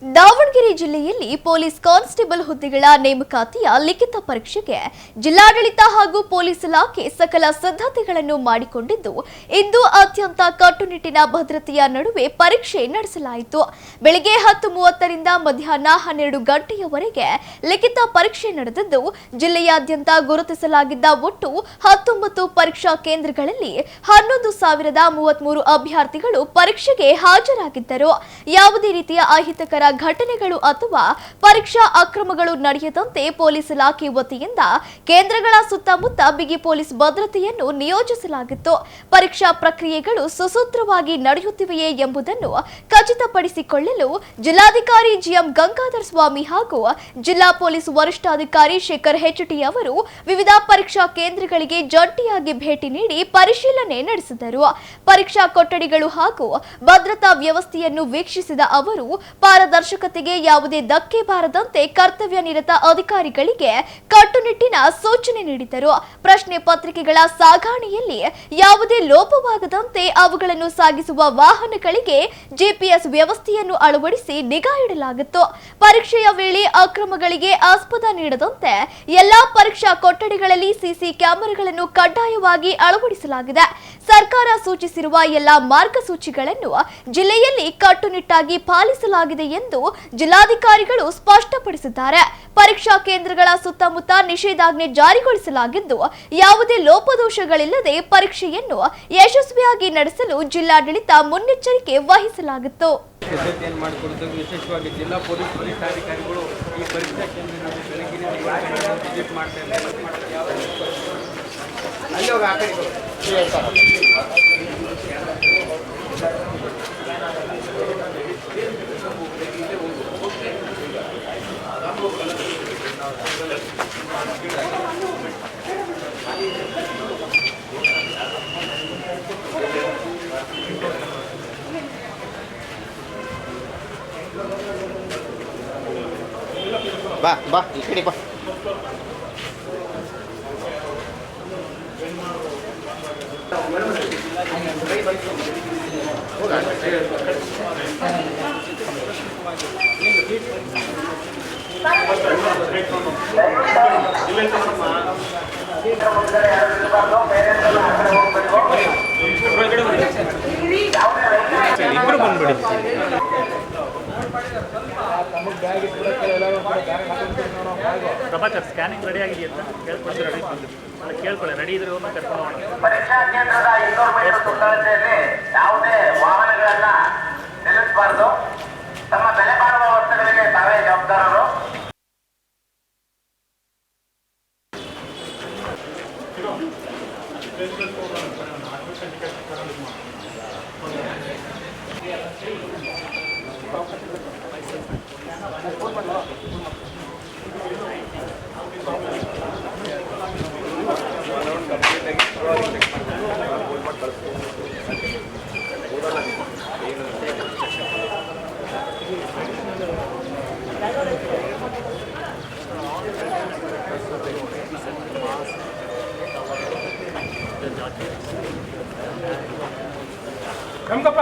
ದಾವಣಗೆರೆ ಜಿಲ್ಲೆಯಲ್ಲಿ police constable ಹುದ್ದೆಗಳ ನೇಮಕಾತಿಯ ಲಿಖಿತ ಪರೀಕ್ಷೆಗೆ ಜಿಲ್ಲಾಡಳಿತ ಹಾಗೂ ಪೊಲೀಸ್ ಇಲಾಖೆ ಸಕಲ ಸಿದ್ಧತೆಗಳನ್ನು ಮಾಡಿಕೊಂಡಿದ್ದು, ಇಂದು ಅತ್ಯಂತ ಕಟ್ಟುನಿಟ್ಟಿನ ಭದ್ರತೆಯ ನಡುವೆ ಪರೀಕ್ಷೆ ನಡೆಸಲಾಯಿತು. ಬೆಳಗ್ಗೆ 10:30 ರಿಂದ ಮಧ್ಯಾಹ್ನ 12 ಗಂಟೆಯವರೆಗೆ ಲಿಖಿತ ಪರೀಕ್ಷೆ ನಡೆದಿದ್ದು, ಜಿಲ್ಲೆಯಾದ್ಯಂತ ಗುರುತಿಸಲಾಗಿದ್ದ ಒಟ್ಟು 19 ಪರೀಕ್ಷಾ ಕೇಂದ್ರಗಳಲ್ಲಿ 11,033 ಅಭ್ಯರ್ಥಿಗಳು ಪರೀಕ್ಷೆಗೆ ಹಾಜರಾಗಿದ್ದರು. ಯಾವುದೇ ರೀತಿಯ ಅಹಿತಕರ ಘಟನೆಗಳು ಅಥವಾ ಪರೀಕ್ಷಾ ಅಕ್ರಮಗಳು ನಡೆಯದಂತೆ ಪೊಲೀಸ್ ಇಲಾಖೆ ವತಿಯಿಂದ ಕೇಂದ್ರಗಳ ಸುತ್ತಮುತ್ತ ಬಿಗಿ ಪೊಲೀಸ್ ಭದ್ರತೆಯನ್ನು ನಿಯೋಜಿಸಲಾಗಿತ್ತು. ಪರೀಕ್ಷಾ ಪ್ರಕ್ರಿಯೆಗಳು ಸುಸೂತ್ರವಾಗಿ ನಡೆಯುತ್ತಿವೆಯೇ ಎಂಬುದನ್ನು ಖಚಿತಪಡಿಸಿಕೊಳ್ಳಲು ಜಿಲ್ಲಾಧಿಕಾರಿ ಜಿಎಂ ಗಂಗಾಧರ್ ಸ್ವಾಮಿ ಹಾಗೂ ಜಿಲ್ಲಾ ಪೊಲೀಸ್ ವರಿಷ್ಠಾಧಿಕಾರಿ ಶೇಖರ್ ಹೆಚ್ಟಿ ಅವರು ವಿವಿಧ ಪರೀಕ್ಷಾ ಕೇಂದ್ರಗಳಿಗೆ ಜಂಟಿಯಾಗಿ ಭೇಟಿ ನೀಡಿ ಪರಿಶೀಲನೆ ನಡೆಸಿದರು. ಪರೀಕ್ಷಾ ಕೊಠಡಿಗಳು ಹಾಗೂ ಭದ್ರತಾ ವ್ಯವಸ್ಥೆಯನ್ನು ವೀಕ್ಷಿಸಿದ ಅವರು ಪಾರದರ್ಶಕತೆಗೆ ಯಾವುದೇ ಧಕ್ಕೆ ಬಾರದಂತೆ ಕರ್ತವ್ಯ ನಿರತ ಅಧಿಕಾರಿಗಳಿಗೆ ಕಟ್ಟುನಿಟ್ಟಿನ ಸೂಚನೆ ನೀಡಿದರು. ಪ್ರಶ್ನೆ ಪತ್ರಿಕೆಗಳ ಸಾಗಣೆಯಲ್ಲಿ ಯಾವುದೇ ಲೋಪವಾಗದಂತೆ ಅವುಗಳನ್ನು ಸಾಗಿಸುವ ವಾಹನಗಳಿಗೆ ಜಿಪಿಎಸ್ ವ್ಯವಸ್ಥೆಯನ್ನು ಅಳವಡಿಸಿ ನಿಗಾ ಇಡಲಾಗಿತ್ತು. ಪರೀಕ್ಷೆಯ ವೇಳೆ ಅಕ್ರಮಗಳಿಗೆ ಆಸ್ಪದ ನೀಡದಂತೆ ಎಲ್ಲಾ ಪರೀಕ್ಷಾ ಕೊಠಡಿಗಳಲ್ಲಿ ಸಿಸಿ ಕ್ಯಾಮೆರಾಗಳನ್ನು ಕಡ್ಡಾಯವಾಗಿ ಅಳವಡಿಸಲಾಗಿದೆ. ಸರ್ಕಾರ ಸೂಚಿಸಿರುವ ಎಲ್ಲಾ ಮಾರ್ಗಸೂಚಿಗಳನ್ನು ಜಿಲ್ಲೆಯಲ್ಲಿ ಕಟ್ಟುನಿಟ್ಟಾಗಿ ಪಾಲಿಸಲಾಗಿದೆ ಎಂದು ಜಿಲ್ಲಾಧಿಕಾರಿಗಳು ಸ್ಪಷ್ಟಪಡಿಸಿದ್ದಾರೆ. ಪರೀಕ್ಷಾ ಕೇಂದ್ರಗಳ ಸುತ್ತಮುತ್ತ ನಿಷೇಧಾಜ್ಞೆ ಜಾರಿಗೊಳಿಸಲಾಗಿದ್ದು, ಯಾವುದೇ ಲೋಪದೋಷಗಳಿಲ್ಲದೆ ಪರೀಕ್ಷೆಯನ್ನು ಯಶಸ್ವಿಯಾಗಿ ನಡೆಸಲು ಜಿಲ್ಲಾಡಳಿತ ಮುನ್ನೆಚ್ಚರಿಕೆ ವಹಿಸಲಾಗಿತ್ತು. ವಿಶೇಷವಾಗಿ ಜಿಲ್ಲಾ ಪೊಲೀಸ್ ವರಿಷ್ಠಾಧಿಕಾರಿಗಳು ಈ ಪರೀಕ್ಷಾ ಕೇಂದ್ರಗಳಲ್ಲಿ ಬೆಳಗಿನ ವಿಸಿಟ್ ಮಾಡ್ತಾ ಬಾ ಈ ಕಡೆ ಬಾ. ಇಬ್ಬರು ಬಂದ್ಬಿಡಿ. ಪ್ರಭಾಕರ್ ಸ್ಕ್ಯಾನಿಂಗ್ ರೆಡಿ ಆಗಿದೆಯಾ ಅಂತ ಕೇಳ್ಕೊಂಡು ರೆಡಿ ಕೇಳ್ಕೊಳ್ಳಿ. ರೆಡಿ ಇದ್ರೆ ಒಮ್ಮೆ ಕರ್ಕೊಂಡು ಹೋಗೋಣ. ಪರೀಕ್ಷಾ ಕೇಂದ್ರದ 200 ಮೀಟರ್ ಸುತ್ತಳತೆಯಲ್ಲಿ ಯಾವುದೇ ವಾಹನಗಳನ್ನ ನಿಲ್ಲಿಸಬಾರದು. ತಮ್ಮ ಬೆಲೆ ಬಾಳುವ ವಸ್ತುಗಳಿಗೆ ತಾವೇ ಜವಾಬ್ದಾರರು. ನಮ್ಗಪ್ಪ